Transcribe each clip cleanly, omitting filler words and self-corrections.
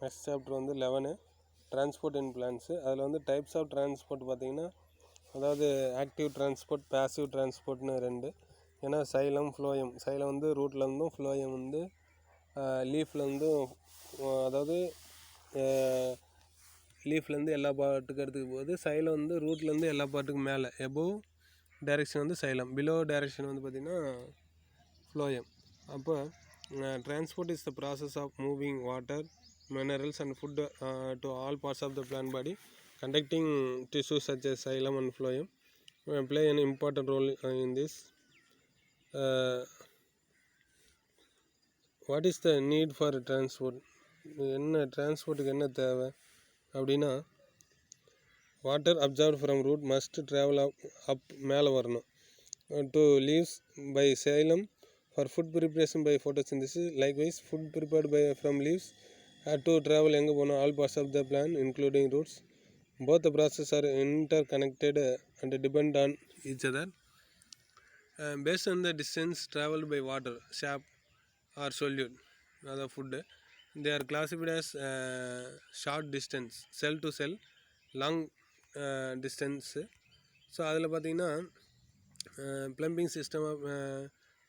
Next chapter வந்து 11 transport இன் plants. அதில் வந்து டைப்ஸ் ஆஃப் டிரான்ஸ்போர்ட் பார்த்திங்கன்னா, அதாவது ஆக்டிவ் டிரான்ஸ்போர்ட், பேசிவ் டிரான்ஸ்போர்ட்னு ரெண்டு. ஏன்னா சைலம் ஃப்ளோயம், சைலம் வந்து ரூட்டில் இருந்தும், ஃப்ளோயம் வந்து லீஃபில் இருந்தும், அதாவது லீஃப்லேருந்து எல்லா பாட்டுக்கும் எடுத்துக்கும் போது சைலம் வந்து ரூட்லேருந்து எல்லா பாட்டுக்கும் மேலே எபோவ் டைரெக்ஷன் வந்து சைலம், பிலோ டைரெக்ஷன் வந்து பார்த்திங்கன்னா ஃப்ளோயம். அப்போ transport is the process of moving water, minerals and food to all parts of the plant body. Conducting tissues such as xylem and phloem play an important role in this. What is the need for transport? என்ன டிரான்ஸ்போர்ட்டுக்கு என்ன தேவை அப்படின்னா, water absorbed from root must travel up மேலே வரணும். To leaves by xylem for food preparation by photosynthesis. Likewise, food prepared by from leaves had to travel எங்கே போகணும், all parts of the plant including roots. Both the processes are interconnected and depend on each other. Based on the distance traveled by water, sap or solute, the food, they are classified as short distance, cell to cell, long distance. So அதில் பார்த்திங்கன்னா plumbing system of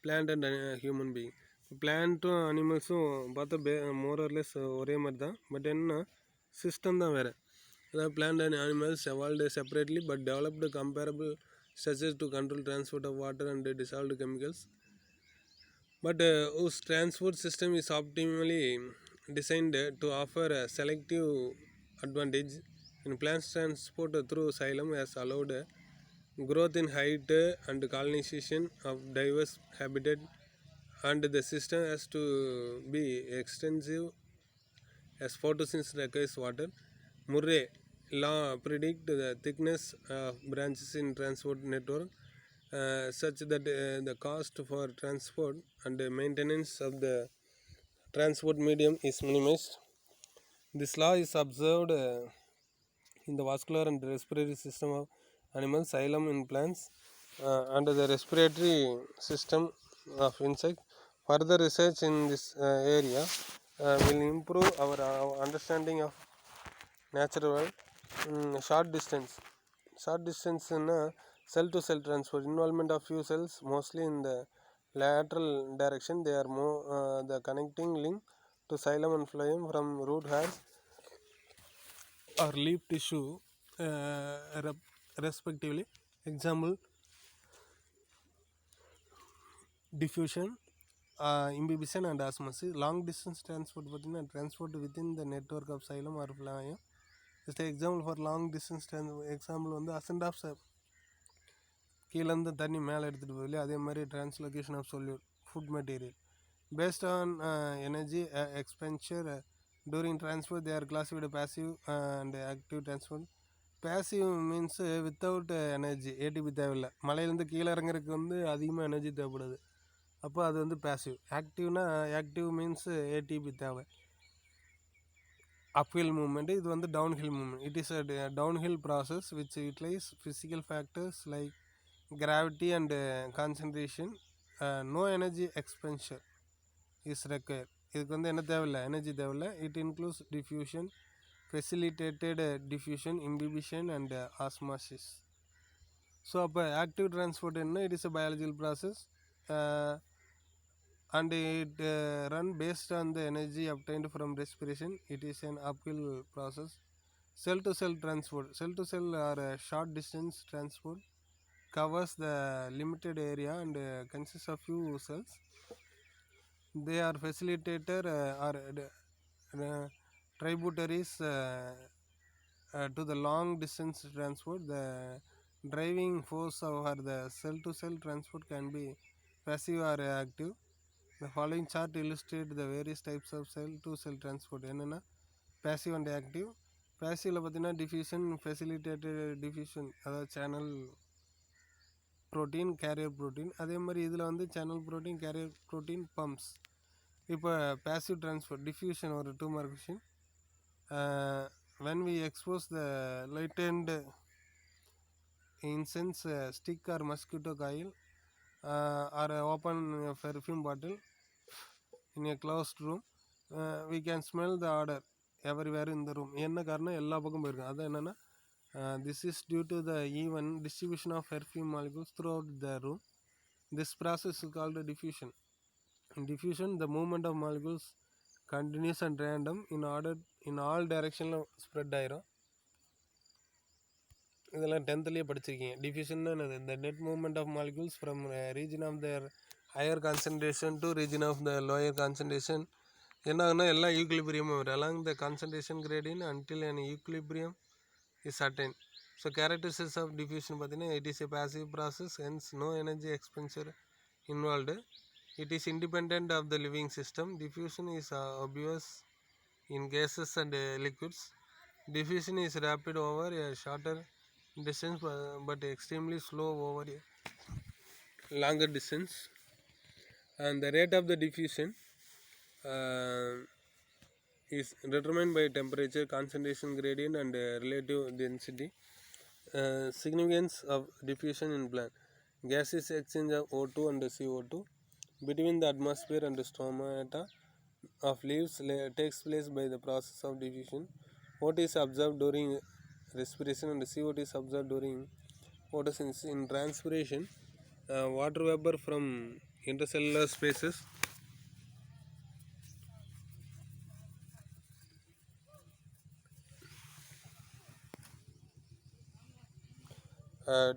plant and human being. பிளான்ட்டும் அனிமல்ஸும் பார்த்தா more or less ஒரே மாதிரி தான், but என்ன system தான் வேறு. அதாவது plant and animals evolved separately but developed comparable structures to control transport of water and dissolved chemicals, but whose transport system is optimally designed to offer a selective advantage. In plants, transport through xylem has allowed growth in height and colonization of diverse habitat, and the system has to be extensive as photosynthesis requires water. Murray law predict the thickness of branches in transport network such that the cost for transport and maintenance of the transport medium is minimized. This law is observed in the vascular and respiratory system of animals, xylem in plants, and the respiratory system of insects. Further research in this area will improve our understanding of natural world. Short distance na cell to cell transport, involvement of few cells mostly in the lateral direction. They are more the connecting link to xylem and phloem from root hairs or leaf tissue respectively. Example, diffusion, imbibition and osmosis. Long distance transport பார்த்தீங்கன்னா transport within the network of xylem or phloem. Just example for long distance example வந்து ascent of கீழேருந்து தண்ணி மேலே எடுத்துகிட்டு போகல, அதே மாதிரி translocation of solute food material. Based on energy expenditure during transport they are classified passive and active transport. Passive means without energy, ATP தேவையில்லை. மலையிலேருந்து கீழே இறங்குறதுக்கு வந்து அதிகமாக எனர்ஜி தேவைப்படுது, அப்போ அது வந்து பேசிவ். ஆக்டிவ்னா, ஆக்டிவ் மீன்ஸு ஏடிபி தேவை. அப்ஹில் மூவ்மெண்ட், இது வந்து downhill movement. It is a downhill process which utilize physical factors like gravity and concentration. No energy expenditure is required. இதுக்கு வந்து என்ன தேவையில்லை, எனர்ஜி தேவையில்லை. It includes diffusion, facilitated diffusion, imbibition and osmosis. So அப்போ active transport என்ன, it is a biological process and it run based on the energy obtained from respiration. It is an uphill process. Cell to cell transport, cell to cell or short distance transport covers the limited area and consists of few cells. They are facilitator or tributaries to the long distance transport. The driving force or the cell to cell transport can be passive or active. The following chart illustrates the various types of cell to cell transport. என்னென்னா passive and active. Passivல பார்த்தீங்கன்னா diffusion, facilitated diffusion, அதாவது channel protein, carrier protein. அதே மாதிரி இதில் வந்து channel protein, carrier protein, pumps. இப்போ passive transport, diffusion ஒரு 2 mark question. when we expose the lightened incense stick or mosquito coil or open a perfume bottle in a closed room, we can smell the odor. everywhere in the room. என்ன காரணம், எல்லா பக்கம் போயிருக்கும். அது என்னென்னா this is due to the even distribution of perfume molecules throughout the room. This process is called diffusion. In diffusion, the movement of molecules continuous and random in all direction spread ஆயிரும். இதெல்லாம் 10th படிச்சிருக்கீங்க. டிஃப்யூஷன்னா என்னது, the net movement of molecules from region of their higher concentration to region of the lower concentration. என்ன ஆகுனா எல்லாம் equilibrium வரும் along the concentration gradient until an equilibrium is attained. So characteristics of diffusion பார்த்தீங்கன்னா, it is a passive process, hence no energy expenditure involved. It is independent of the living system. Diffusion is obvious in gases and liquids. Diffusion is rapid over a shorter distance but extremely slow over a longer distance. And the rate of the diffusion is determined by temperature, concentration gradient and relative density. Significance of diffusion in plant. Gaseous exchange of O2 and CO2 between the atmosphere and the stomata of leaves takes place by the process of diffusion. O2 is observed during respiration and CO2 is observed during photosynthesis. In transpiration, water vapor from intercellular spaces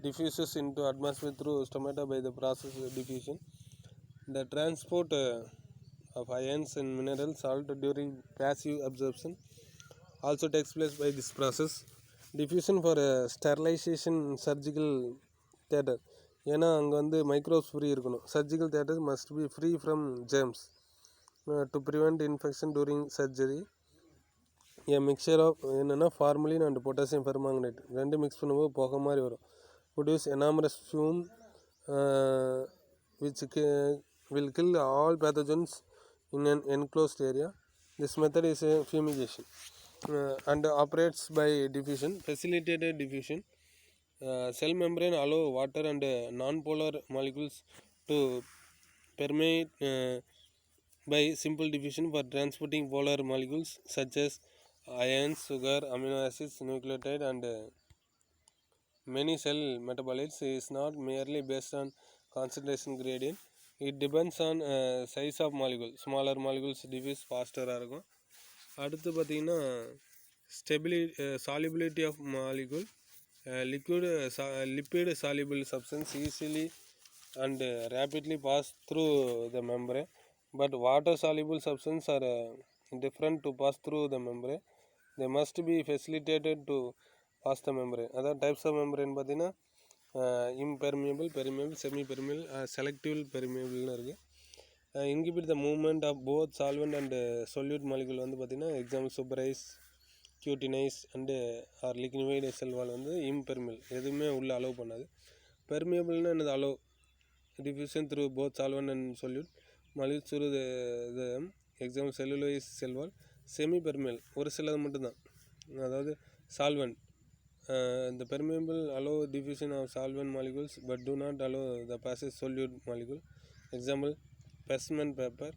diffuses into atmosphere through stomata by the process of diffusion. The transport of ions and mineral salt during passive absorption also takes place by this process. Diffusion for sterilization surgical theater. ஏன்னா அங்கே வந்து microbes free இருக்கணும். Surgical theatre must be free from germs to prevent infection during surgery. A mixture of என்னென்னா formalin and potassium permanganate ரெண்டு mix பண்ணும்போது புகை மாதிரி வரும். produce enormous fume which will kill all pathogens in an enclosed area. This method is a fumigation and operates by diffusion. Facilitated diffusion. Cell membrane allow water and non-polar molecules to permeate by simple diffusion for transporting polar molecules such as ions, sugar, amino acids, nucleotide and many cell metabolites. Is not merely based on concentration gradient. It depends on size of molecule. Smaller molecules diffuse faster இருக்கும். அடுத்து பார்த்தீங்கன்னா solubility of molecule. Lipid soluble substance easily and rapidly pass through the membrane, but water soluble substance are different to pass through the membrane. They must be facilitated to pass the membrane. Other types of membrane பார்த்தீங்கன்னா impermeable, permeable, semi permeable, selective permeable இருக்கு. Inhibit the movement of both solvent and solute molecule வந்து பார்த்தீங்கன்னா example superise, cutinize and or liquefied cell wall வந்து impermeable, எதுவுமே உள்ள allow பண்ணாது. பெர்மியபிள்னா என்னது, allow diffusion through both solvent and solute molecules through the example cellulose cell wall. semi permeable ஒரு சிலது மட்டும்தான், அதாவது solvent. The permeable allow diffusion of solvent molecules but do not allow the passage solute molecule. Example parchment paper.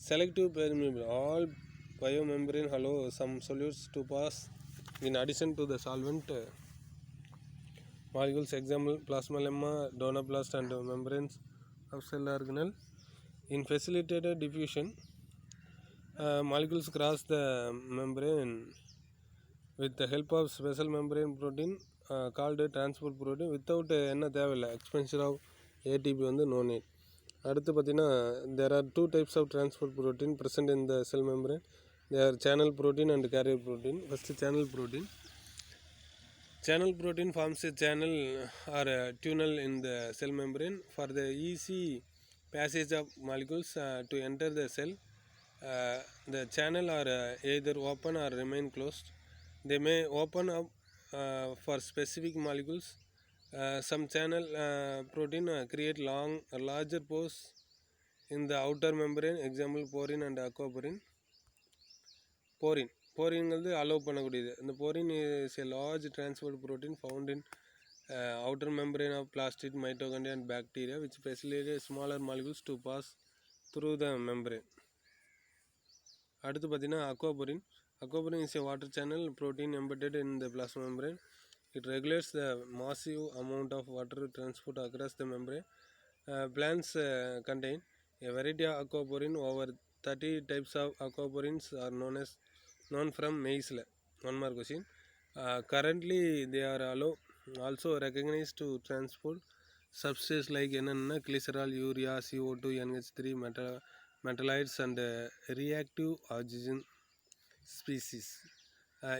Selective permeable. All biomembrane allow some solutes to pass in addition to the solvent molecules. Example plasmalemma, donoplast and membranes of cell organelle. In facilitated diffusion, molecules cross the membrane with the help of special membrane protein called transport protein. Without என்ன தேவையில்லை, expansion of ATP வந்து no need. அடுத்து பார்த்தீங்கன்னா there are two types of transport protein present in the cell membrane. They are channel protein and carrier protein. First channel protein. Channel protein forms a channel or a tunnel in the cell membrane for the easy passage of molecules to enter the cell. The channel are either open or remain closed. They may open up for specific molecules. Some channel protein create larger pores in the outer membrane. Example porine and aquaporine. Porine allow பண்ணக்கூடியது. இந்த porine is a large transport protein found in outer membrane of plastid, mitochondria and bacteria which facilitate smaller molecules to pass through the membrane. அடுத்து பார்த்தீங்கன்னா aquaporine. Aquaporin is a water channel protein embedded in the plasma membrane. It regulates the massive amount of water transport across the membrane. Plants contain a variety of aquaporin. Over 30 types of aquaporins are known from maize. One more question. Currently, they are also recognized to transport substances like glycerol, urea, CO2, NH3, metalloids, and reactive oxygen species.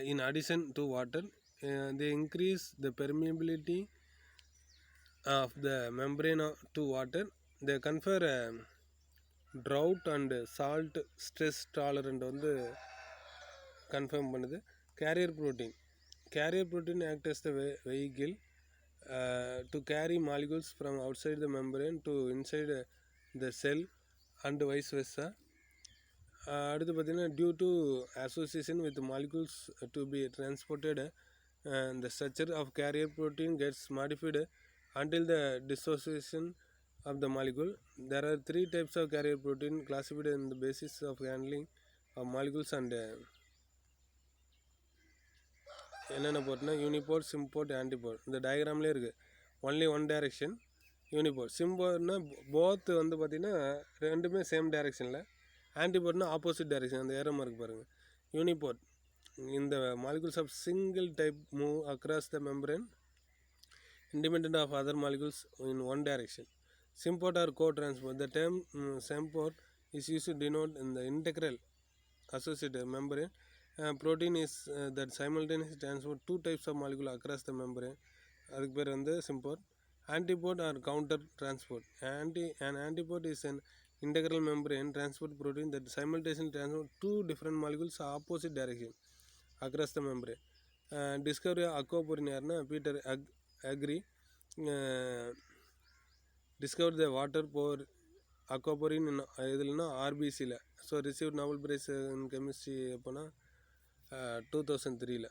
In addition to water, they increase the permeability of the membrane to water. They confer drought and salt stress tolerant வந்து confirm பண்ணுது. Carrier protein act as the vehicle to carry molecules from outside the membrane to inside the cell and vice versa. அடுத்து பார்த்தீங்கன்னா due to association with molecules to be transported, the structure of carrier protein gets modified until the dissociation of the molecule. There are 3 types of carrier protein classified on the basis of handling of molecules and என்னென்ன போட்டுனா யூனிபோர்ட், symport, ஆன்டிபோர்ட். இந்த டயக்ராம்லேயே இருக்குது. Only one direction uniport. சிம்போர்ட்னா both வந்து பார்த்திங்கன்னா ரெண்டுமே same டைரெக்ஷனில். ஆன்டிபோர்ட்னா ஆப்போசிட் டைரெக்ஷன். அந்த ஏரோ மார்க் பாருங்கள். யூனிபோர்ட் இந்த molecules of single type move across the membrane independent of other molecules in one direction. Symport or co-transport. The term symport is used to denote in the integral associated membrane. Protein is that simultaneously transport 2 types of molecule across the membrane. அதுக்கு பேர் வந்து symport. Antiport or counter transport. An antiport is an integral membrane transport protein that simultaneously transport 2 different molecules opposite direction across the membrane. Discovery of aquaporin யாருன்னா Peter agree discovered the water for aquaporin இதில்னா ஆர்பிசியில். So receive Nobel prize in chemistry எப்போனா 2003.